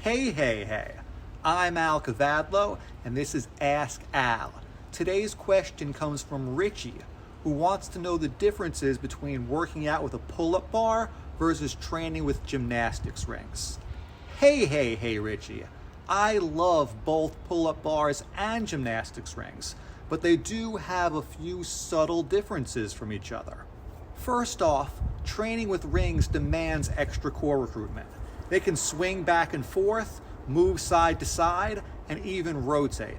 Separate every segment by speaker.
Speaker 1: Hey. I'm Al Kavadlo, and this is Ask Al. Today's question comes from Richie, who wants to know the differences between working out with a pull-up bar versus training with gymnastics rings. Hey, Richie. I love both pull-up bars and gymnastics rings, but they do have a few subtle differences from each other. First off, training with rings demands extra core recruitment. They can swing back and forth, move side to side, and even rotate.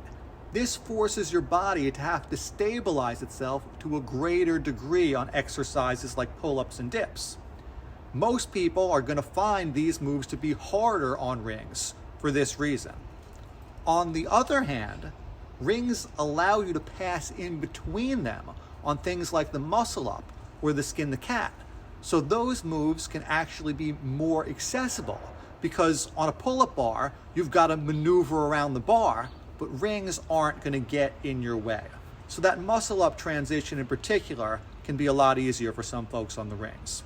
Speaker 1: This forces your body to have to stabilize itself to a greater degree on exercises like pull-ups and dips. Most people are going to find these moves to be harder on rings for this reason. On the other hand, rings allow you to pass in between them on things like the muscle up or the skin the cat. So those moves can actually be more accessible because on a pull-up bar, you've got to maneuver around the bar, but rings aren't going to get in your way. So that muscle up transition in particular can be a lot easier for some folks on the rings.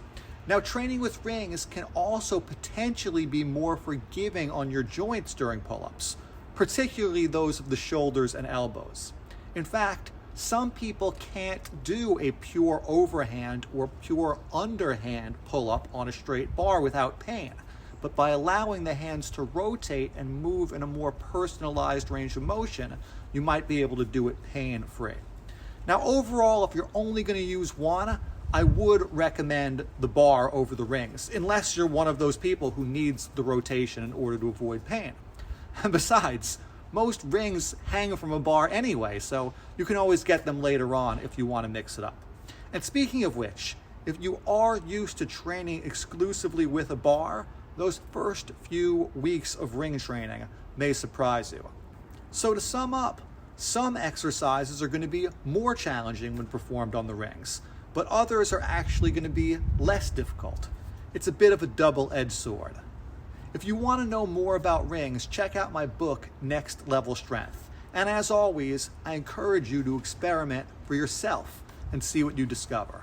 Speaker 1: Now, training with rings can also potentially be more forgiving on your joints during pull-ups, particularly those of the shoulders and elbows. In fact, some people can't do a pure overhand or pure underhand pull-up on a straight bar without pain. But by allowing the hands to rotate and move in a more personalized range of motion, you might be able to do it pain-free. Now, overall, if you're only going to use one, I would recommend the bar over the rings, unless you're one of those people who needs the rotation in order to avoid pain. And besides, most rings hang from a bar anyway, so you can always get them later on if you want to mix it up. And speaking of which, if you are used to training exclusively with a bar, those first few weeks of ring training may surprise you. So to sum up, some exercises are going to be more challenging when performed on the rings, but others are actually going to be less difficult. It's a bit of a double-edged sword. If you want to know more about rings, check out my book, Next Level Strength. And as always, I encourage you to experiment for yourself and see what you discover.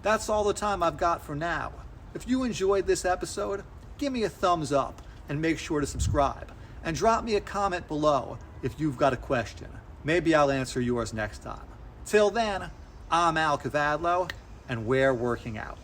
Speaker 1: That's all the time I've got for now. If you enjoyed this episode, give me a thumbs up and make sure to subscribe. And drop me a comment below if you've got a question. Maybe I'll answer yours next time. Till then, I'm Al Kavadlo, and we're working out.